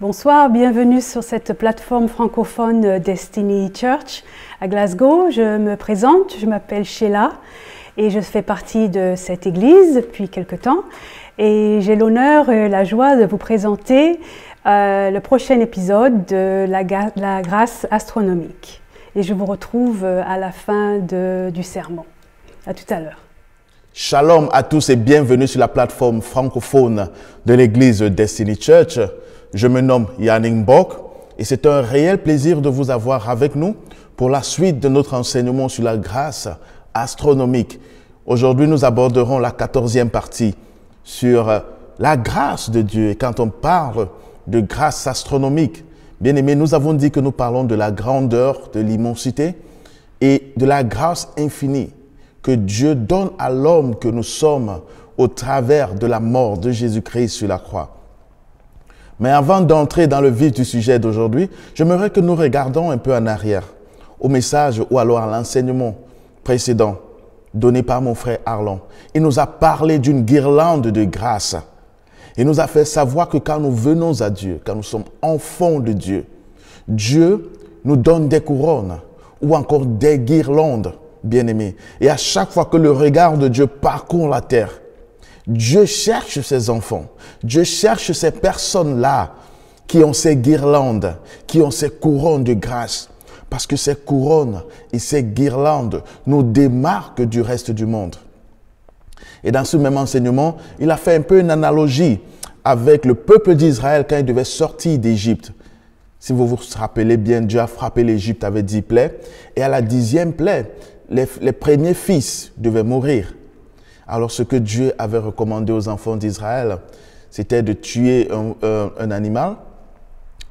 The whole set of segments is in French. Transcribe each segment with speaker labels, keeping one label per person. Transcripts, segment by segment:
Speaker 1: Bonsoir, bienvenue sur cette plateforme francophone Destiny Church à Glasgow. Je me présente, je m'appelle Sheila et je fais partie de cette église depuis quelque temps. Et j'ai l'honneur et la joie de vous présenter le prochain épisode de la grâce astronomique. Et je vous retrouve à la fin du sermon. À tout à l'heure.
Speaker 2: Shalom à tous et bienvenue sur la plateforme francophone de l'église Destiny Church. Je me nomme Yannick Bok et c'est un réel plaisir de vous avoir avec nous pour la suite de notre enseignement sur la grâce astronomique. Aujourd'hui, nous aborderons la 14e partie sur la grâce de Dieu. Et quand on parle de grâce astronomique, bien aimés, nous avons dit que nous parlons de la grandeur, de l'immensité et de la grâce infinie que Dieu donne à l'homme que nous sommes au travers de la mort de Jésus-Christ sur la croix. Mais avant d'entrer dans le vif du sujet d'aujourd'hui, j'aimerais que nous regardions un peu en arrière, au message ou alors à l'enseignement précédent donné par mon frère Arlon. Il nous a parlé d'une guirlande de grâce. Il nous a fait savoir que quand nous venons à Dieu, quand nous sommes enfants de Dieu, Dieu nous donne des couronnes ou encore des guirlandes, bien-aimés. Et à chaque fois que le regard de Dieu parcourt la terre, Dieu cherche ses enfants. Dieu cherche ces personnes-là qui ont ces guirlandes, qui ont ces couronnes de grâce. Parce que ces couronnes et ces guirlandes nous démarquent du reste du monde. Et dans ce même enseignement, il a fait un peu une analogie avec le peuple d'Israël quand il devait sortir d'Égypte. Si vous vous rappelez bien, Dieu a frappé l'Égypte avec 10 plaies. Et à la 10e plaie, les premiers fils devaient mourir. Alors ce que Dieu avait recommandé aux enfants d'Israël, c'était de tuer un animal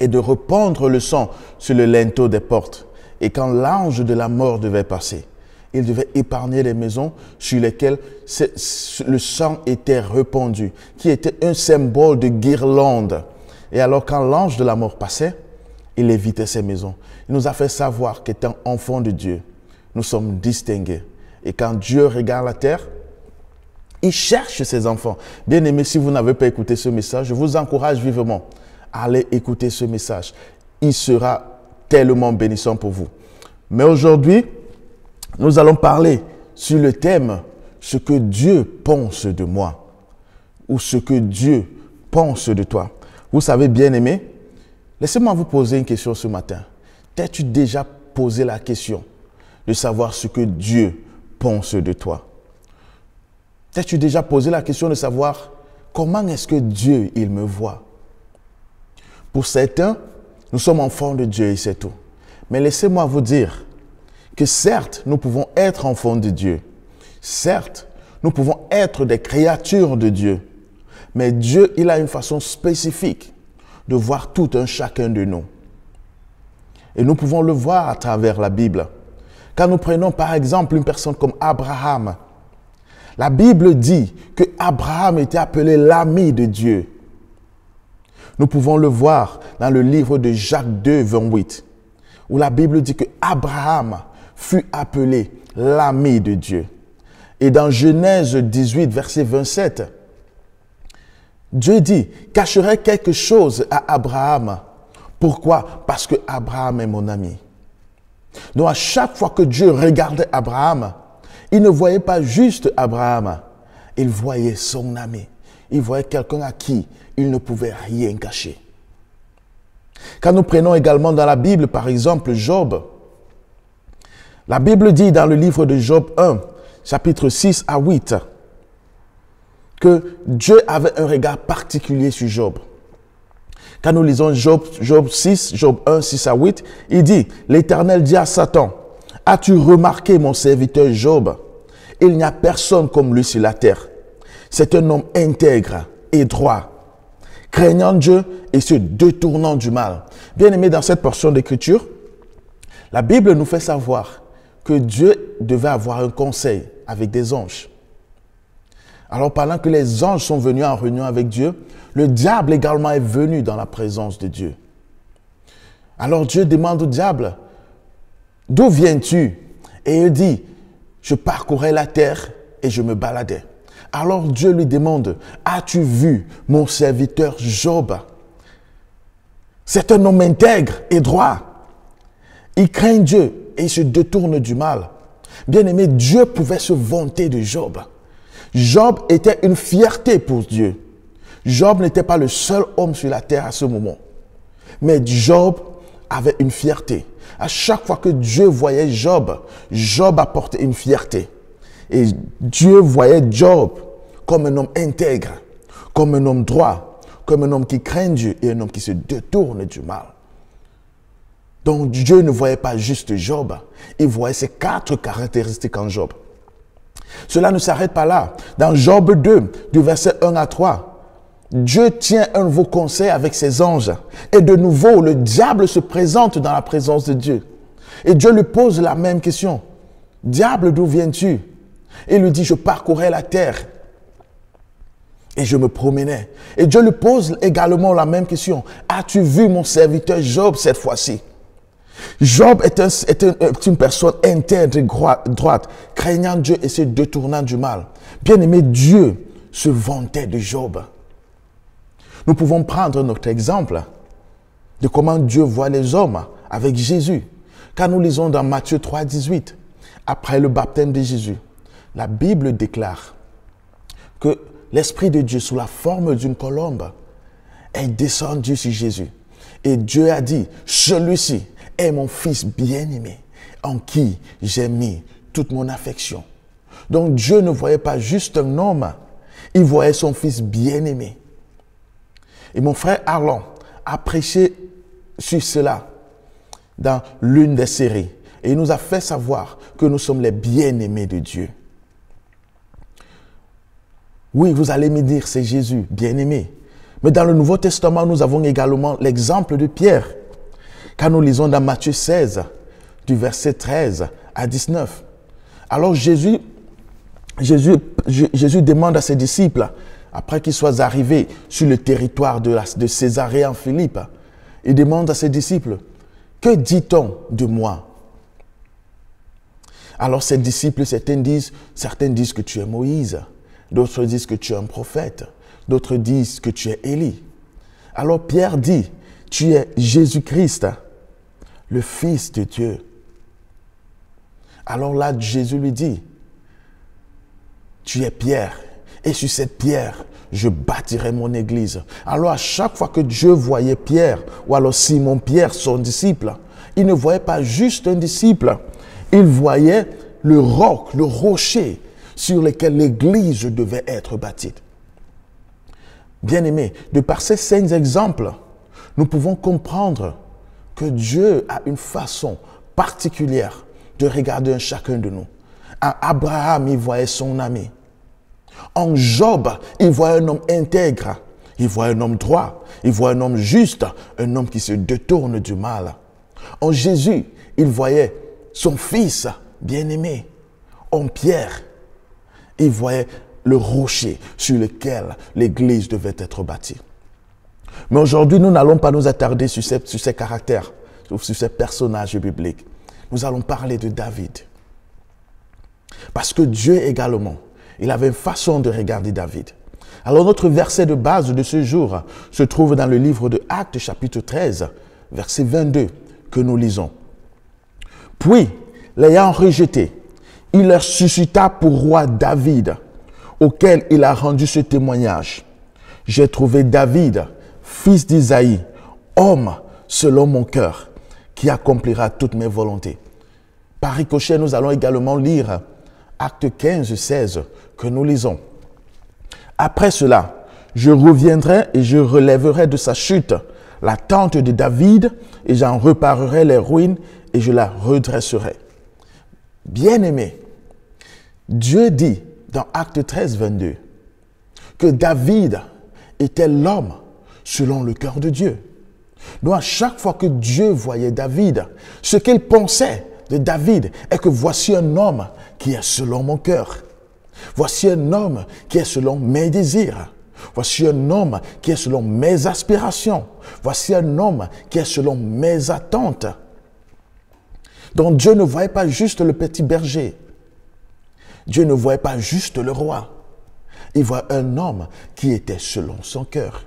Speaker 2: et de répandre le sang sur le linteau des portes. Et quand l'ange de la mort devait passer, il devait épargner les maisons sur lesquelles le sang était répandu, qui était un symbole de guirlande. Et alors quand l'ange de la mort passait, il évitait ces maisons. Il nous a fait savoir qu'étant enfants de Dieu, nous sommes distingués. Et quand Dieu regarde la terre, il cherche ses enfants. Bien aimé, si vous n'avez pas écouté ce message, je vous encourage vivement à aller écouter ce message. Il sera tellement bénissant pour vous. Mais aujourd'hui, nous allons parler sur le thème « Ce que Dieu pense de moi » ou « Ce que Dieu pense de toi ». Vous savez, bien aimé, laissez-moi vous poser une question ce matin. T'as-tu déjà posé la question de savoir ce que Dieu pense de toi? T'as-tu déjà posé la question de savoir comment est-ce que Dieu, il me voit? Pour certains, nous sommes enfants de Dieu et c'est tout. Mais laissez-moi vous dire que certes, nous pouvons être enfants de Dieu. Certes, nous pouvons être des créatures de Dieu. Mais Dieu, il a une façon spécifique de voir tout un chacun de nous. Et nous pouvons le voir à travers la Bible. Quand nous prenons par exemple une personne comme Abraham, la Bible dit que Abraham était appelé l'ami de Dieu. Nous pouvons le voir dans le livre de Jacques 2, 28, où la Bible dit que Abraham fut appelé l'ami de Dieu. Et dans Genèse 18, verset 27, Dieu dit « Cacherai quelque chose à Abraham. » Pourquoi? Parce que Abraham est mon ami. Donc à chaque fois que Dieu regardait Abraham, il ne voyait pas juste Abraham, il voyait son ami. Il voyait quelqu'un à qui il ne pouvait rien cacher. Quand nous prenons également dans la Bible, par exemple, Job, la Bible dit dans le livre de Job 1, chapitre 6 à 8, que Dieu avait un regard particulier sur Job. Quand nous lisons Job 6, Job 1, 6 à 8, il dit, « L'Éternel dit à Satan, « As-tu remarqué mon serviteur Job? Il n'y a personne comme lui sur la terre. C'est un homme intègre et droit, craignant Dieu et se détournant du mal. » Bien aimé, dans cette portion d'écriture, la Bible nous fait savoir que Dieu devait avoir un conseil avec des anges. Alors pendant que les anges sont venus en réunion avec Dieu, le diable également est venu dans la présence de Dieu. Alors Dieu demande au diable, « D'où viens-tu » Et il dit, « Je parcourais la terre et je me baladais. » Alors Dieu lui demande, « As-tu vu mon serviteur Job ? C'est un homme intègre et droit. Il craint Dieu et il se détourne du mal. Bien-aimé, Dieu pouvait se vanter de Job. Job était une fierté pour Dieu. Job n'était pas le seul homme sur la terre à ce moment. Mais Job avait une fierté. À chaque fois que Dieu voyait Job, Job apportait une fierté. Et Dieu voyait Job comme un homme intègre, comme un homme droit, comme un homme qui craint Dieu et un homme qui se détourne du mal. Donc Dieu ne voyait pas juste Job, il voyait ces 4 caractéristiques en Job. Cela ne s'arrête pas là. Dans Job 2, du verset 1 à 3, Dieu tient un nouveau conseil avec ses anges. Et de nouveau, le diable se présente dans la présence de Dieu. Et Dieu lui pose la même question. Diable, d'où viens-tu? Et il lui dit, je parcourais la terre. Et je me promenais. Et Dieu lui pose également la même question. As-tu vu mon serviteur Job cette fois-ci? Job est une personne intègre et droite, craignant Dieu et se détournant du mal. Bien-aimé, Dieu se vantait de Job. Nous pouvons prendre notre exemple de comment Dieu voit les hommes avec Jésus. Quand nous lisons dans Matthieu 3, 18, après le baptême de Jésus, la Bible déclare que l'Esprit de Dieu, sous la forme d'une colombe, est descendu sur Jésus. Et Dieu a dit, celui-ci est mon fils bien-aimé, en qui j'ai mis toute mon affection. Donc Dieu ne voyait pas juste un homme, il voyait son fils bien-aimé. Et mon frère Arlon a prêché sur cela dans l'une des séries. Et il nous a fait savoir que nous sommes les bien-aimés de Dieu. Oui, vous allez me dire, c'est Jésus, bien-aimé. Mais dans le Nouveau Testament, nous avons également l'exemple de Pierre. Quand nous lisons dans Matthieu 16, du verset 13 à 19. Alors Jésus demande à ses disciples, après qu'ils soient arrivés sur le territoire de Césarée en Philippe, il demande à ses disciples, que dit-on de moi? Alors ses disciples, certains disent que tu es Moïse, d'autres disent que tu es un prophète, d'autres disent que tu es Élie. Alors Pierre dit, tu es Jésus-Christ, le Fils de Dieu. Alors là, Jésus lui dit, tu es Pierre, et sur cette pierre, je bâtirai mon église. Alors à chaque fois que Dieu voyait Pierre, ou alors Simon-Pierre, son disciple, il ne voyait pas juste un disciple, il voyait le roc, le rocher sur lequel l'église devait être bâtie. Bien-aimés, de par ces 5 exemples, nous pouvons comprendre que Dieu a une façon particulière de regarder un chacun de nous. En Abraham, il voyait son ami. En Job, il voyait un homme intègre. Il voyait un homme droit. Il voyait un homme juste. Un homme qui se détourne du mal. En Jésus, il voyait son fils bien-aimé. En Pierre, il voyait le rocher sur lequel l'église devait être bâtie. Mais aujourd'hui, nous n'allons pas nous attarder sur ces caractères, sur ces personnages bibliques. Nous allons parler de David. Parce que Dieu également, il avait une façon de regarder David. Alors notre verset de base de ce jour se trouve dans le livre de Actes chapitre 13, verset 22, que nous lisons. Puis, l'ayant rejeté, il leur suscita pour roi David, auquel il a rendu ce témoignage. J'ai trouvé David, fils d'Isaïe, homme selon mon cœur, qui accomplira toutes mes volontés. Par ricochet, nous allons également lire Acte 15, 16, que nous lisons. Après cela, je reviendrai et je relèverai de sa chute la tente de David et j'en reparerai les ruines et je la redresserai. Bien-aimé, Dieu dit dans Acte 13, 22 que David était l'homme selon le cœur de Dieu. Donc à chaque fois que Dieu voyait David, ce qu'il pensait de David est que voici un homme qui est selon mon cœur. Voici un homme qui est selon mes désirs. Voici un homme qui est selon mes aspirations. Voici un homme qui est selon mes attentes. Donc Dieu ne voyait pas juste le petit berger. Dieu ne voyait pas juste le roi. Il voyait un homme qui était selon son cœur.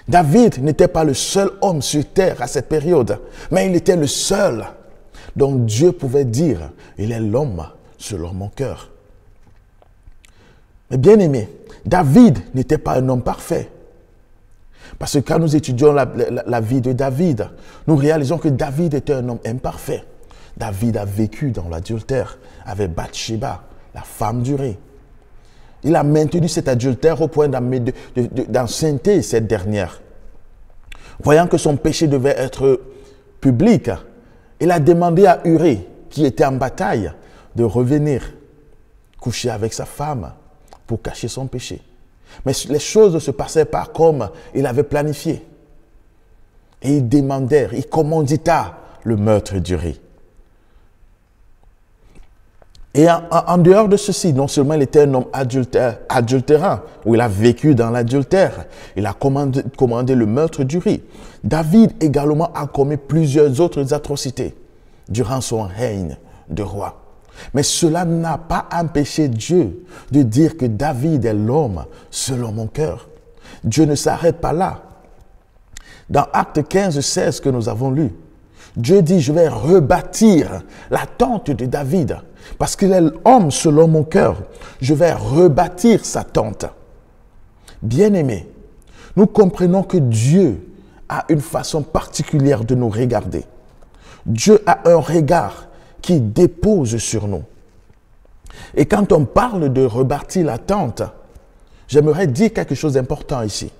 Speaker 2: David n'était pas le seul homme sur terre à cette période, mais il était le seul dont Dieu pouvait dire, il est l'homme selon mon cœur. Mais bien aimé, David n'était pas un homme parfait. Parce que quand nous étudions la vie de David, nous réalisons que David était un homme imparfait. David a vécu dans l'adultère avec Bathsheba, la femme d'Uri. Il a maintenu cet adultère au point d'enceinte cette dernière. Voyant que son péché devait être public, il a demandé à Uri, qui était en bataille, de revenir coucher avec sa femme pour cacher son péché. Mais les choses ne se passaient pas comme il avait planifié. Et il demandait, il commandita le meurtre d'Uri. Et en dehors de ceci, non seulement il était un homme adultérant, où il a vécu dans l'adultère, il a commandé le meurtre d'Uri. David également a commis plusieurs autres atrocités durant son règne de roi. Mais cela n'a pas empêché Dieu de dire que David est l'homme selon mon cœur. Dieu ne s'arrête pas là. Dans Actes 15, 16 que nous avons lu, Dieu dit, je vais rebâtir la tente de David. Parce qu'il est l'homme selon mon cœur, je vais rebâtir sa tente. Bien-aimés, nous comprenons que Dieu a une façon particulière de nous regarder. Dieu a un regard qui dépose sur nous. Et quand on parle de rebâtir la tente, j'aimerais dire quelque chose d'important ici.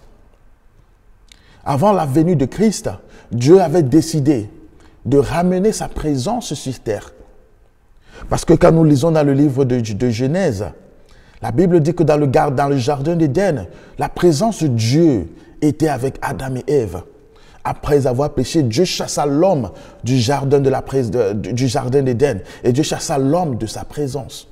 Speaker 2: Avant la venue de Christ, Dieu avait décidé de ramener sa présence sur terre. Parce que quand nous lisons dans le livre de Genèse, la Bible dit que dans le jardin d'Éden, la présence de Dieu était avec Adam et Ève. Après avoir péché, Dieu chassa l'homme du jardin d'Éden et Dieu chassa l'homme de sa présence.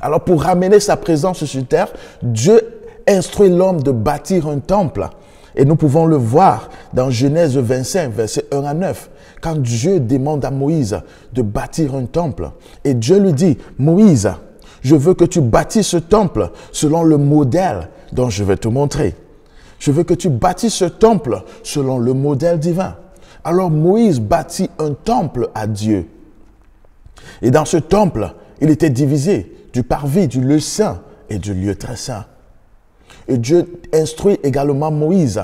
Speaker 2: Alors pour ramener sa présence sur terre, Dieu instruit l'homme de bâtir un temple. Et nous pouvons le voir dans Genèse 25, versets 1 à 9. Quand Dieu demande à Moïse de bâtir un temple, et Dieu lui dit, Moïse, je veux que tu bâtisses ce temple selon le modèle dont je vais te montrer. Je veux que tu bâtisses ce temple selon le modèle divin. Alors Moïse bâtit un temple à Dieu. Et dans ce temple, il était divisé du parvis, du lieu saint et du lieu très saint. Et Dieu instruit également Moïse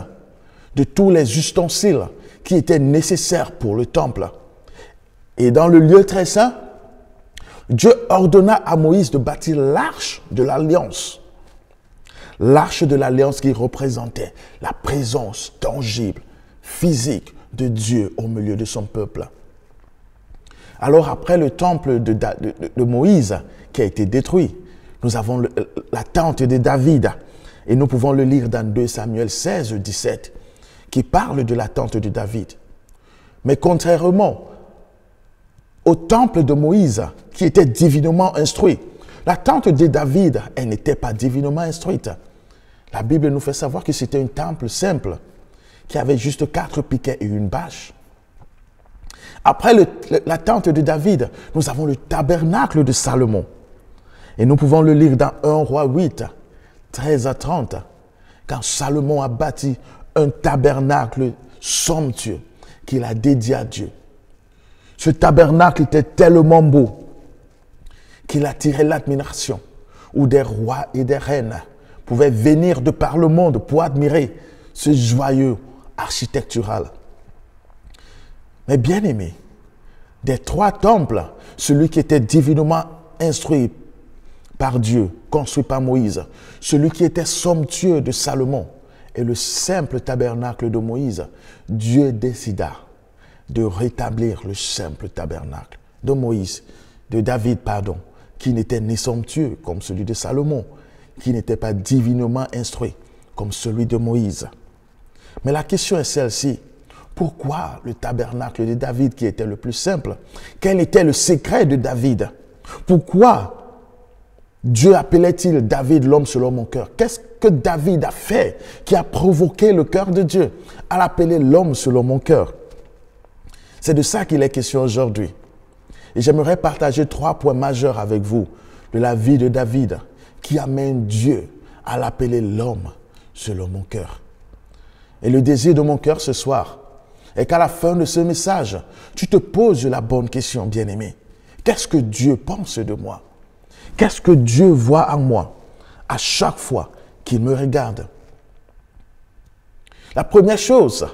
Speaker 2: de tous les ustensiles qui étaient nécessaires pour le temple. Et dans le lieu très saint, Dieu ordonna à Moïse de bâtir l'arche de l'alliance. L'arche de l'alliance qui représentait la présence tangible, physique de Dieu au milieu de son peuple. Alors après le temple de Moïse qui a été détruit, nous avons la tente de David. Et nous pouvons le lire dans 2 Samuel 16, 17, qui parle de la tente de David. Mais contrairement au temple de Moïse, qui était divinement instruit, la tente de David, elle n'était pas divinement instruite. La Bible nous fait savoir que c'était un temple simple, qui avait juste 4 piquets et une bâche. Après la tente de David, nous avons le tabernacle de Salomon. Et nous pouvons le lire dans 1 Roi 8, 13 à 30, quand Salomon a bâti un tabernacle somptueux qu'il a dédié à Dieu. Ce tabernacle était tellement beau qu'il attirait l'admiration, où des rois et des reines pouvaient venir de par le monde pour admirer ce joyeux architectural. Mais bien aimé, des 3 temples, celui qui était divinement instruit par Dieu, construit par Moïse, celui qui était somptueux de Salomon et le simple tabernacle de Moïse, Dieu décida de rétablir le simple tabernacle de Moïse, de David, pardon, qui n'était ni somptueux comme celui de Salomon, qui n'était pas divinement instruit comme celui de Moïse. Mais la question est celle-ci. Pourquoi le tabernacle de David qui était le plus simple? Quel était le secret de David? Pourquoi Dieu appelait-il David l'homme selon mon cœur? Qu'est-ce que David a fait qui a provoqué le cœur de Dieu à l'appeler l'homme selon mon cœur? C'est de ça qu'il est question aujourd'hui. Et j'aimerais partager 3 points majeurs avec vous de la vie de David qui amène Dieu à l'appeler l'homme selon mon cœur. Et le désir de mon cœur ce soir est qu'à la fin de ce message, tu te poses la bonne question, bien-aimé. Qu'est-ce que Dieu pense de moi? Qu'est-ce que Dieu voit en moi à chaque fois qu'il me regarde? La première chose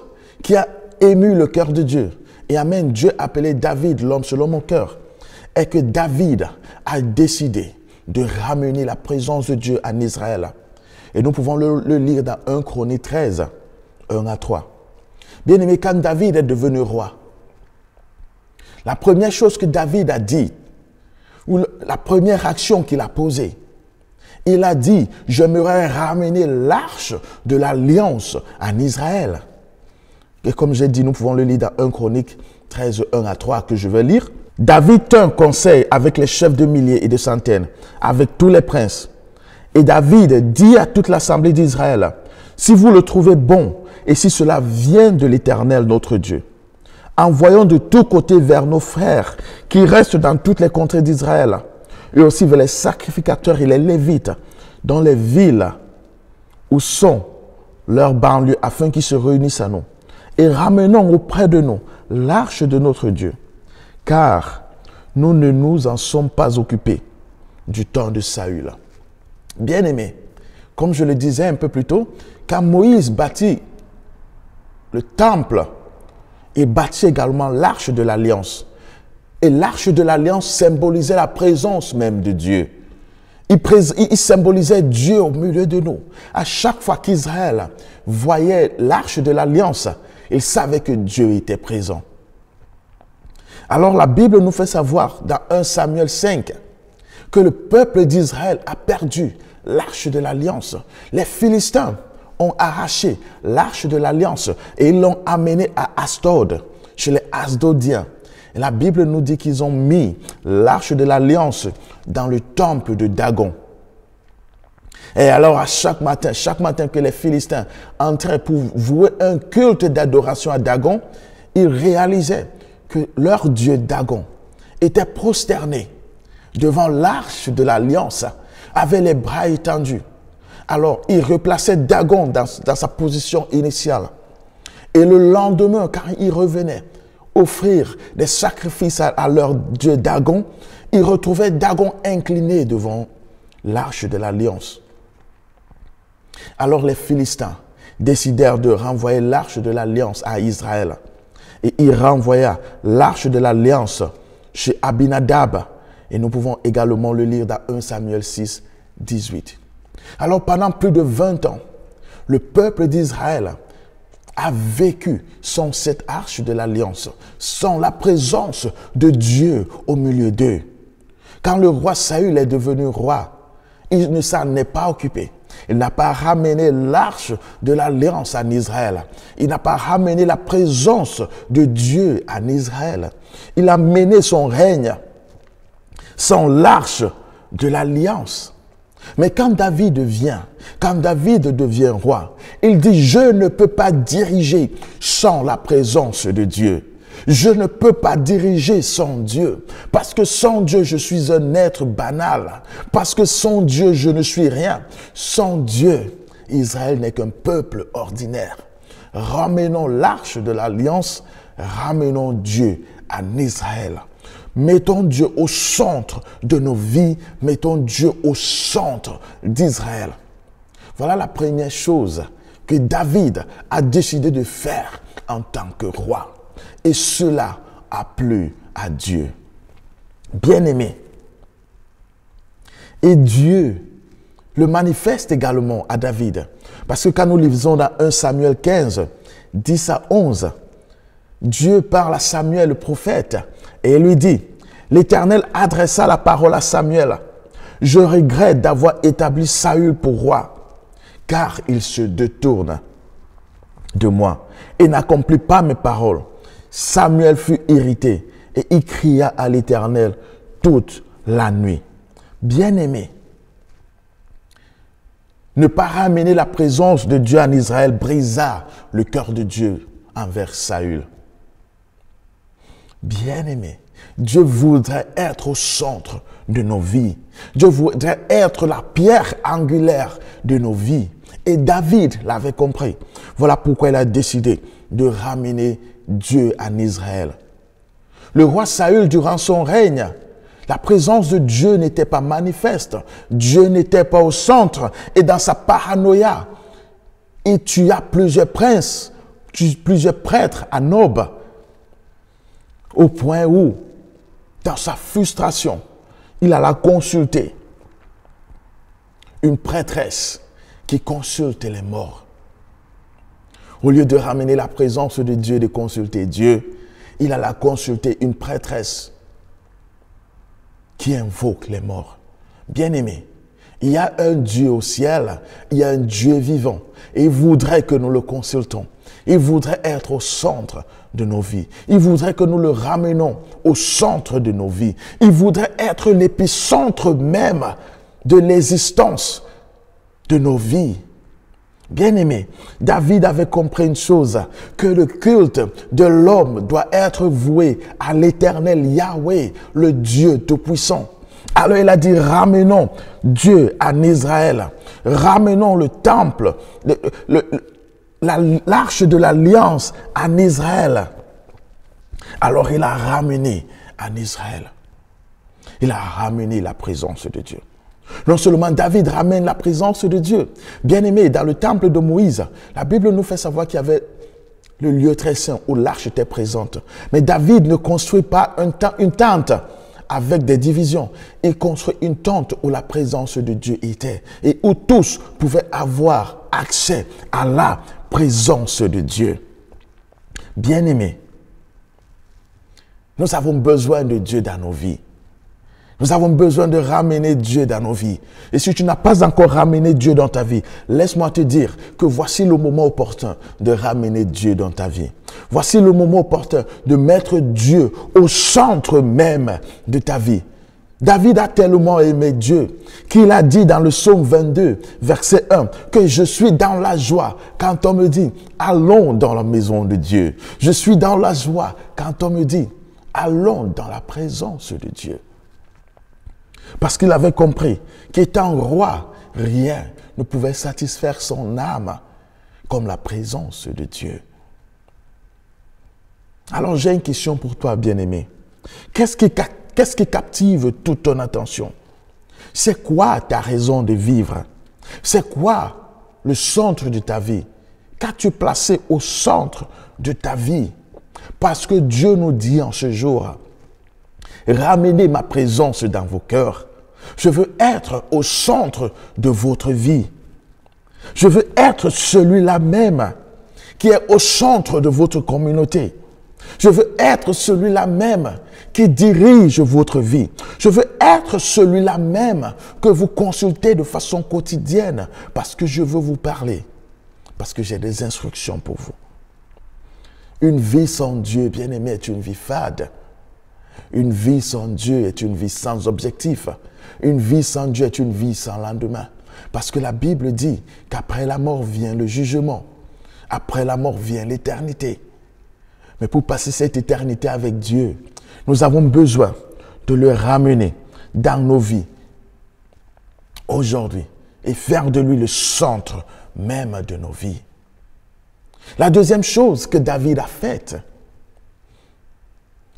Speaker 2: qui a ému le cœur de Dieu et amène Dieu à appeler David l'homme selon mon cœur est que David a décidé de ramener la présence de Dieu en Israël. Et nous pouvons le lire dans 1 Chronique 13, 1 à 3. Bien aimé, quand David est devenu roi, la première chose que David a dit, ou la première action qu'il a posée, il a dit, j'aimerais ramener l'arche de l'alliance en Israël. Et comme j'ai dit, nous pouvons le lire dans 1 Chronique 13, 1 à 3 que je vais lire. David tint conseil avec les chefs de milliers et de centaines, avec tous les princes. Et David dit à toute l'assemblée d'Israël, si vous le trouvez bon, et si cela vient de l'Éternel notre Dieu, envoyons de tous côtés vers nos frères qui restent dans toutes les contrées d'Israël, et aussi vers les sacrificateurs et les Lévites dans les villes où sont leurs banlieues, afin qu'ils se réunissent à nous. Et ramenons auprès de nous l'arche de notre Dieu, car nous ne nous en sommes pas occupés du temps de Saül. Bien-aimés, comme je le disais un peu plus tôt, quand Moïse bâtit le temple, il bâtit également l'arche de l'alliance. Et l'arche de l'alliance symbolisait la présence même de Dieu. Il symbolisait Dieu au milieu de nous. À chaque fois qu'Israël voyait l'arche de l'alliance, il savait que Dieu était présent. Alors la Bible nous fait savoir dans 1 Samuel 5 que le peuple d'Israël a perdu l'arche de l'alliance. Les Philistins ont arraché l'arche de l'alliance et ils l'ont amenée à Asdod, chez les Asdodiens. Et la Bible nous dit qu'ils ont mis l'arche de l'alliance dans le temple de Dagon. Et alors à chaque matin que les Philistins entraient pour vouer un culte d'adoration à Dagon, ils réalisaient que leur dieu Dagon était prosterné devant l'arche de l'alliance, avait les bras étendus. Alors, ils replaçaient Dagon dans sa position initiale. Et le lendemain, quand ils revenaient offrir des sacrifices à leur dieu Dagon, ils retrouvaient Dagon incliné devant l'arche de l'alliance. Alors les Philistins décidèrent de renvoyer l'arche de l'alliance à Israël. Et ils renvoyèrent l'arche de l'alliance chez Abinadab. Et nous pouvons également le lire dans 1 Samuel 6, 18. Alors pendant plus de 20 ans, le peuple d'Israël a vécu sans cette arche de l'alliance, sans la présence de Dieu au milieu d'eux. Quand le roi Saül est devenu roi, il ne s'en est pas occupé. Il n'a pas ramené l'arche de l'alliance en Israël. Il n'a pas ramené la présence de Dieu en Israël. Il a mené son règne sans l'arche de l'alliance. Mais quand David devient roi, il dit, je ne peux pas diriger sans la présence de Dieu. Je ne peux pas diriger sans Dieu. Parce que sans Dieu, je suis un être banal. Parce que sans Dieu, je ne suis rien. Sans Dieu, Israël n'est qu'un peuple ordinaire. Ramenons l'arche de l'alliance, ramenons Dieu en Israël. Mettons Dieu au centre de nos vies, mettons Dieu au centre d'Israël. Voilà la première chose que David a décidé de faire en tant que roi. Et cela a plu à Dieu. Bien-aimé. Et Dieu le manifeste également à David. Parce que quand nous lisons dans 1 Samuel 15, 10 à 11, Dieu parle à Samuel le prophète et lui dit, l'Éternel adressa la parole à Samuel. Je regrette d'avoir établi Saül pour roi, car il se détourne de moi et n'accomplit pas mes paroles. Samuel fut irrité et il cria à l'Éternel toute la nuit. Bien-aimé, ne pas ramener la présence de Dieu en Israël brisa le cœur de Dieu envers Saül. Bien-aimé, Dieu voudrait être au centre de nos vies. Dieu voudrait être la pierre angulaire de nos vies. Et David l'avait compris. Voilà pourquoi il a décidé de ramener Dieu en Israël. Le roi Saül, durant son règne, la présence de Dieu n'était pas manifeste. Dieu n'était pas au centre. Et dans sa paranoïa, il tua plusieurs princes, plusieurs prêtres à Nob, au point où, dans sa frustration, il alla consulter une prêtresse qui consulte les morts. Au lieu de ramener la présence de Dieu, de consulter Dieu, il alla consulter une prêtresse qui invoque les morts. Bien-aimés, il y a un Dieu au ciel, il y a un Dieu vivant, et il voudrait que nous le consultons. Il voudrait être au centre de nos vies. Il voudrait que nous le ramenions au centre de nos vies. Il voudrait être l'épicentre même de l'existence de nos vies. Bien-aimé, David avait compris une chose, que le culte de l'homme doit être voué à l'éternel Yahweh, le Dieu Tout-Puissant. Alors il a dit, ramenons Dieu en Israël, ramenons le temple, l'arche de l'alliance en Israël. Alors il a ramené en Israël. Il a ramené la présence de Dieu. Non seulement David ramène la présence de Dieu. Bien-aimé, dans le temple de Moïse, la Bible nous fait savoir qu'il y avait le lieu très saint où l'arche était présente. Mais David ne construit pas une tente avec des divisions. Il construit une tente où la présence de Dieu était et où tous pouvaient avoir accès à la présence de Dieu. Bien-aimé, nous avons besoin de Dieu dans nos vies. Nous avons besoin de ramener Dieu dans nos vies. Et si tu n'as pas encore ramené Dieu dans ta vie, laisse-moi te dire que voici le moment opportun de ramener Dieu dans ta vie. Voici le moment opportun de mettre Dieu au centre même de ta vie. David a tellement aimé Dieu qu'il a dit dans le psaume 22, verset 1, que je suis dans la joie quand on me dit, allons dans la maison de Dieu. Je suis dans la joie quand on me dit, allons dans la présence de Dieu. Parce qu'il avait compris qu'étant roi, rien ne pouvait satisfaire son âme comme la présence de Dieu. Alors j'ai une question pour toi, bien-aimé. Qu'est-ce qui captive toute ton attention? C'est quoi ta raison de vivre? C'est quoi le centre de ta vie? Qu'as-tu placé au centre de ta vie? Parce que Dieu nous dit en ce jour, ramenez ma présence dans vos cœurs. Je veux être au centre de votre vie. Je veux être celui-là même qui est au centre de votre communauté. Je veux être celui-là même qui dirige votre vie. Je veux être celui-là même que vous consultez de façon quotidienne parce que je veux vous parler, parce que j'ai des instructions pour vous. Une vie sans Dieu, bien-aimé, est une vie fade. Une vie sans Dieu est une vie sans objectif. Une vie sans Dieu est une vie sans lendemain. Parce que la Bible dit qu'après la mort vient le jugement. Après la mort vient l'éternité. Mais pour passer cette éternité avec Dieu, nous avons besoin de le ramener dans nos vies aujourd'hui et faire de lui le centre même de nos vies. La deuxième chose que David a faite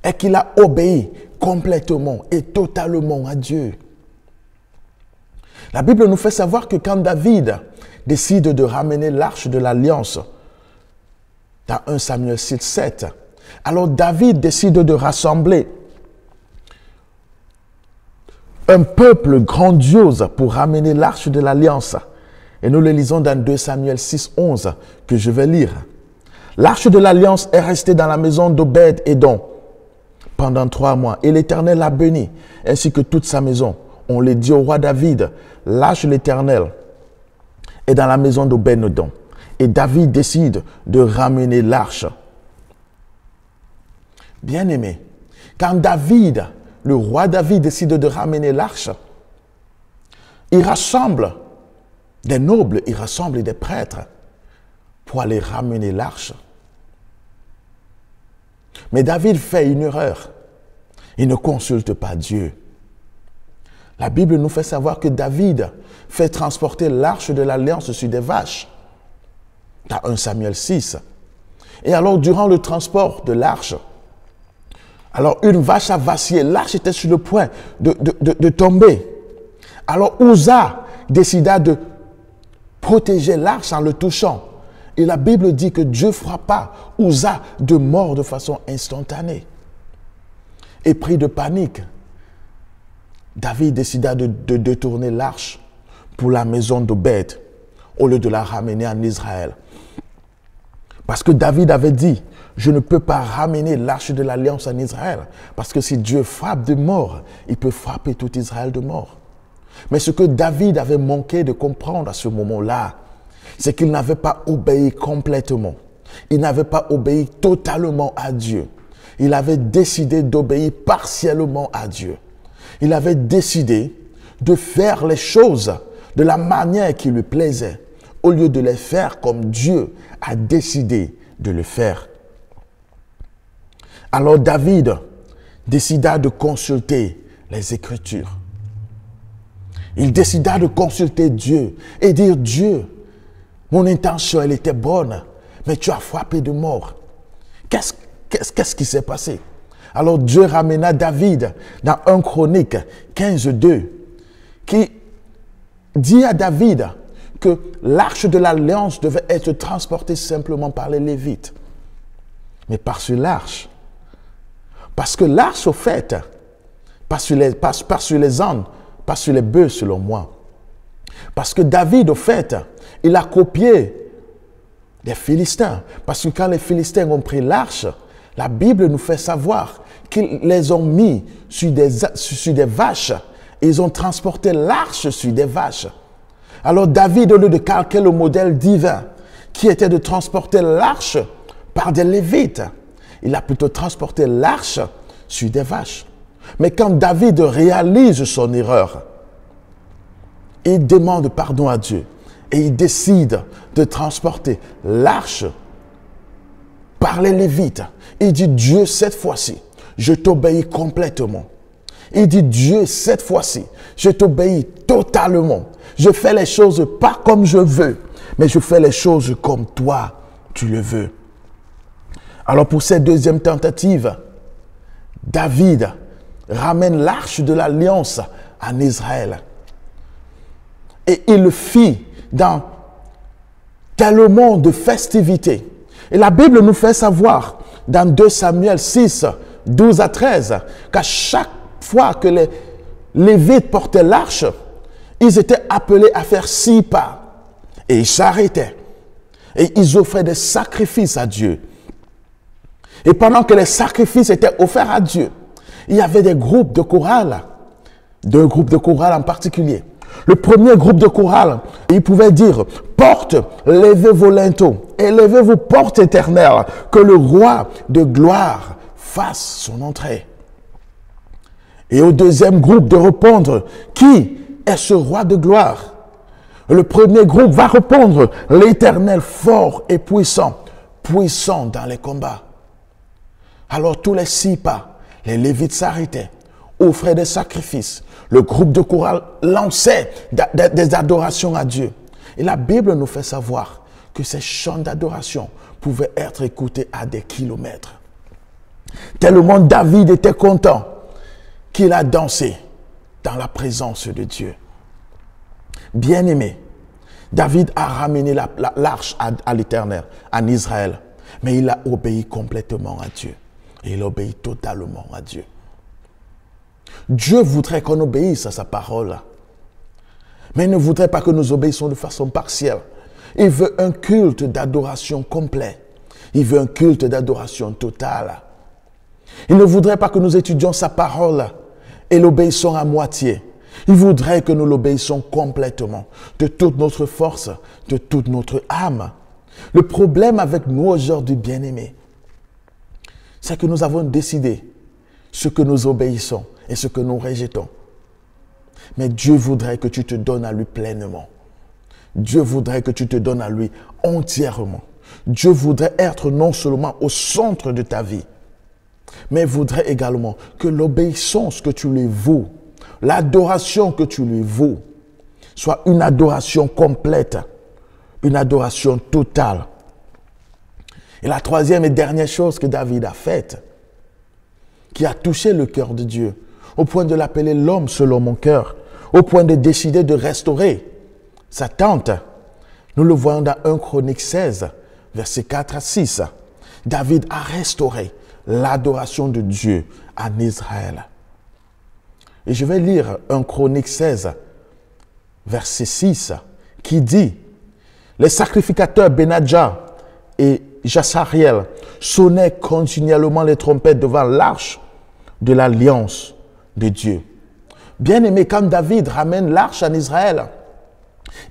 Speaker 2: est qu'il a obéi complètement et totalement à Dieu. La Bible nous fait savoir que quand David décide de ramener l'arche de l'alliance dans 1 Samuel 6, 7, alors David décide de rassembler un peuple grandiose pour ramener l'arche de l'alliance. Et nous le lisons dans 2 Samuel 6, 11, que je vais lire. L'arche de l'alliance est restée dans la maison d'Obed-Édom pendant 3 mois. Et l'Éternel l'a béni, ainsi que toute sa maison. On le dit au roi David, l'arche de l'Éternel est dans la maison d'Obed-Édom. Et David décide de ramener l'arche. Bien-aimé, quand David, le roi David, décide de ramener l'arche, il rassemble des nobles, il rassemble des prêtres pour aller ramener l'arche. Mais David fait une erreur. Il ne consulte pas Dieu. La Bible nous fait savoir que David fait transporter l'arche de l'alliance sur des vaches. Dans 1 Samuel 6. Et alors, durant le transport de l'arche, alors une vache a vacillé. L'arche était sur le point de tomber. Alors, Uza décida de protéger l'arche en le touchant. Et la Bible dit que Dieu frappa Uza de mort de façon instantanée. Et pris de panique, David décida de détourner l'arche pour la maison d'Obed au lieu de la ramener en Israël. Parce que David avait dit, je ne peux pas ramener l'arche de l'alliance en Israël. Parce que si Dieu frappe de mort, il peut frapper tout Israël de mort. Mais ce que David avait manqué de comprendre à ce moment-là, c'est qu'il n'avait pas obéi complètement. Il n'avait pas obéi totalement à Dieu. Il avait décidé d'obéir partiellement à Dieu. Il avait décidé de faire les choses de la manière qui lui plaisait, au lieu de les faire comme Dieu a décidé de le faire. Alors David décida de consulter les Écritures. Il décida de consulter Dieu et dire, Dieu, mon intention, elle était bonne, mais tu as frappé de mort. Qu'est-ce qui s'est passé? Alors Dieu ramena David dans 1 Chronique 15:2, qui dit à David que l'arche de l'alliance devait être transportée simplement par les Lévites. Mais par sur l'arche. Parce que l'arche, au fait, pas sur les ânes, pas sur les bœufs, selon moi. Parce que David, au fait, il a copié des Philistins. Parce que quand les Philistins ont pris l'arche, la Bible nous fait savoir qu'ils les ont mis sur des vaches. Et ils ont transporté l'arche sur des vaches. Alors David, au lieu de calquer le modèle divin, qui était de transporter l'arche par des Lévites, il a plutôt transporté l'arche sur des vaches. Mais quand David réalise son erreur, il demande pardon à Dieu et il décide de transporter l'arche par les Lévites. Il dit, Dieu, cette fois-ci, je t'obéis complètement. Il dit, Dieu, cette fois-ci, je t'obéis totalement. Je fais les choses pas comme je veux, mais je fais les choses comme toi, tu le veux. Alors pour cette deuxième tentative, David ramène l'arche de l'alliance en Israël. Et il le fit dans tellement de festivités. Et la Bible nous fait savoir dans 2 Samuel 6, 12 à 13, qu'à chaque fois que les Lévites portaient l'arche, ils étaient appelés à faire 6 pas. Et ils s'arrêtaient. Et ils offraient des sacrifices à Dieu. Et pendant que les sacrifices étaient offerts à Dieu, il y avait des groupes de chorales. 2 groupes de chorales en particulier. Le premier groupe de chorales, il pouvait dire, porte, levez vos linteaux et levez vos portes éternelles, que le roi de gloire fasse son entrée. Et au deuxième groupe de répondre, qui est ce roi de gloire? Le premier groupe va répondre, l'Éternel fort et puissant, puissant dans les combats. Alors tous les 6 pas, les Lévites s'arrêtaient, offraient des sacrifices. Le groupe de chorale lançait des adorations à Dieu. Et la Bible nous fait savoir que ces chants d'adoration pouvaient être écoutés à des kilomètres. Tellement David était content qu'il a dansé dans la présence de Dieu. Bien-aimé, David a ramené l'arche à l'Éternel, en Israël, mais il a obéi complètement à Dieu. Et il obéit totalement à Dieu. Dieu voudrait qu'on obéisse à sa parole. Mais il ne voudrait pas que nous obéissions de façon partielle. Il veut un culte d'adoration complet. Il veut un culte d'adoration totale. Il ne voudrait pas que nous étudions sa parole et l'obéissons à moitié. Il voudrait que nous l'obéissions complètement, de toute notre force, de toute notre âme. Le problème avec nous aujourd'hui, bien-aimés, c'est que nous avons décidé ce que nous obéissons et ce que nous rejetons. Mais Dieu voudrait que tu te donnes à lui pleinement. Dieu voudrait que tu te donnes à lui entièrement. Dieu voudrait être non seulement au centre de ta vie, mais voudrait également que l'obéissance que tu lui voues, l'adoration que tu lui voues, soit une adoration complète, une adoration totale. Et la troisième et dernière chose que David a faite, qui a touché le cœur de Dieu, au point de l'appeler l'homme selon mon cœur, au point de décider de restaurer sa tente. Nous le voyons dans 1 Chronique 16, versets 4 à 6. David a restauré l'adoration de Dieu en Israël. Et je vais lire 1 Chronique 16, verset 6, qui dit « Les sacrificateurs Benadja et Jassariel sonnaient continuellement les trompettes devant l'arche de l'alliance de Dieu. » Bien aimé, quand David ramène l'arche en Israël,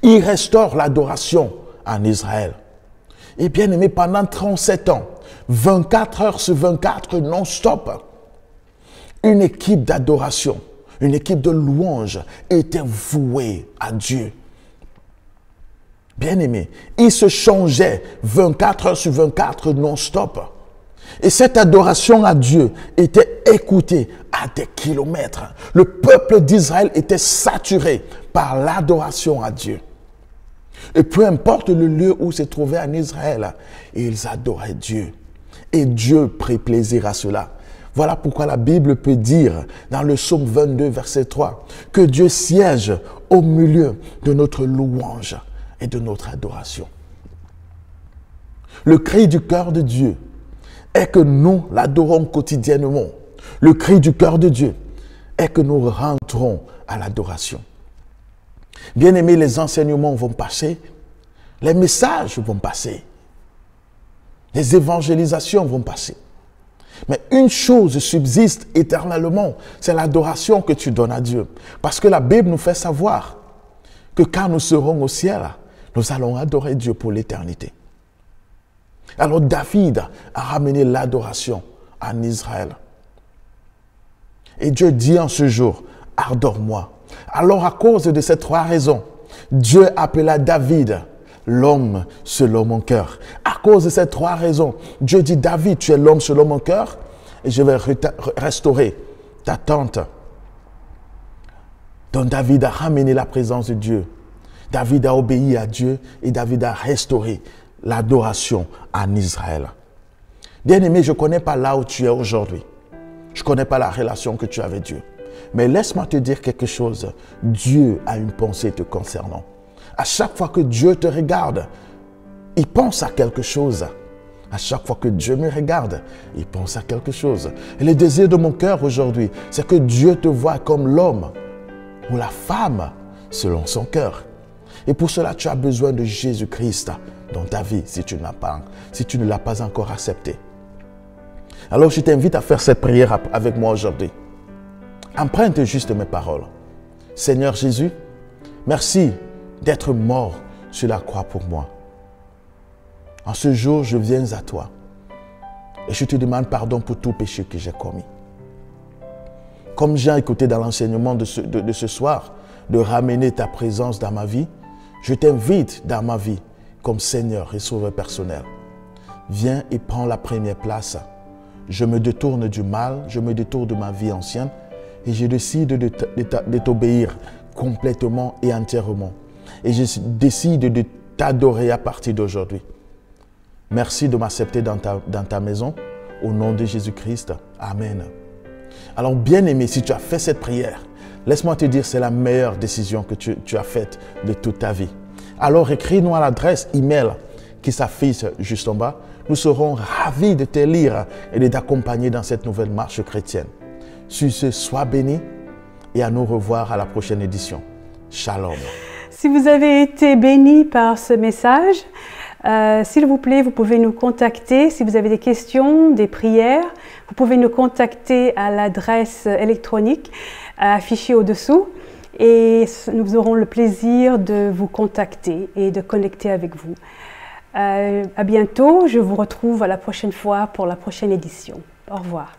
Speaker 2: il restaure l'adoration en Israël. Et bien aimé, pendant 37 ans, 24 heures sur 24 non-stop, une équipe d'adoration, une équipe de louange était vouée à Dieu. Bien aimé, il se changeait 24 heures sur 24 non-stop. Et cette adoration à Dieu était écoutée à des kilomètres. Le peuple d'Israël était saturé par l'adoration à Dieu. Et peu importe le lieu où se trouvaient en Israël, ils adoraient Dieu. Et Dieu prit plaisir à cela. Voilà pourquoi la Bible peut dire dans le psaume 22, verset 3, que Dieu siège au milieu de notre louange et de notre adoration. Le cri du cœur de Dieu est que nous l'adorons quotidiennement. Le cri du cœur de Dieu est que nous rentrons à l'adoration. Bien aimés, les enseignements vont passer, les messages vont passer, les évangélisations vont passer. Mais une chose subsiste éternellement, c'est l'adoration que tu donnes à Dieu. Parce que la Bible nous fait savoir que quand nous serons au ciel, nous allons adorer Dieu pour l'éternité. Alors David a ramené l'adoration en Israël. Et Dieu dit en ce jour, adore-moi. Alors à cause de ces trois raisons, Dieu appela David l'homme selon mon cœur. À cause de ces trois raisons, Dieu dit, David, tu es l'homme selon mon cœur et je vais restaurer ta tente. Donc David a ramené la présence de Dieu. David a obéi à Dieu et David a restauré l'adoration en Israël. Bien-aimé, je ne connais pas là où tu es aujourd'hui. Je ne connais pas la relation que tu as avec Dieu. Mais laisse-moi te dire quelque chose. Dieu a une pensée te concernant. À chaque fois que Dieu te regarde, il pense à quelque chose. À chaque fois que Dieu me regarde, il pense à quelque chose. Et le désir de mon cœur aujourd'hui, c'est que Dieu te voie comme l'homme ou la femme selon son cœur. Et pour cela, tu as besoin de Jésus-Christ dans ta vie si tu ne l'as pas encore accepté. Alors, je t'invite à faire cette prière avec moi aujourd'hui. Emprunte juste mes paroles. Seigneur Jésus, merci d'être mort sur la croix pour moi. En ce jour, je viens à toi et je te demande pardon pour tout péché que j'ai commis. Comme j'ai écouté dans l'enseignement de ce soir, de ramener ta présence dans ma vie, je t'invite dans ma vie comme Seigneur et Sauveur personnel. Viens et prends la première place. Je me détourne du mal, je me détourne de ma vie ancienne et je décide de t'obéir complètement et entièrement. Et je décide de t'adorer à partir d'aujourd'hui. Merci de m'accepter dans ta maison. Au nom de Jésus-Christ. Amen. Alors, bien-aimé, si tu as fait cette prière, laisse-moi te dire, c'est la meilleure décision que tu as faite de toute ta vie. Alors, écris-nous à l'adresse email qui s'affiche juste en bas. Nous serons ravis de te lire et de t'accompagner dans cette nouvelle marche chrétienne. Sur ce, sois béni et à nous revoir à la prochaine édition. Shalom.
Speaker 1: Si vous avez été béni par ce message, s'il vous plaît, vous pouvez nous contacter. Si vous avez des questions, des prières, vous pouvez nous contacter à l'adresse électronique affichée au-dessous et nous aurons le plaisir de vous contacter et de connecter avec vous. À bientôt, je vous retrouve à la prochaine fois pour la prochaine édition. Au revoir.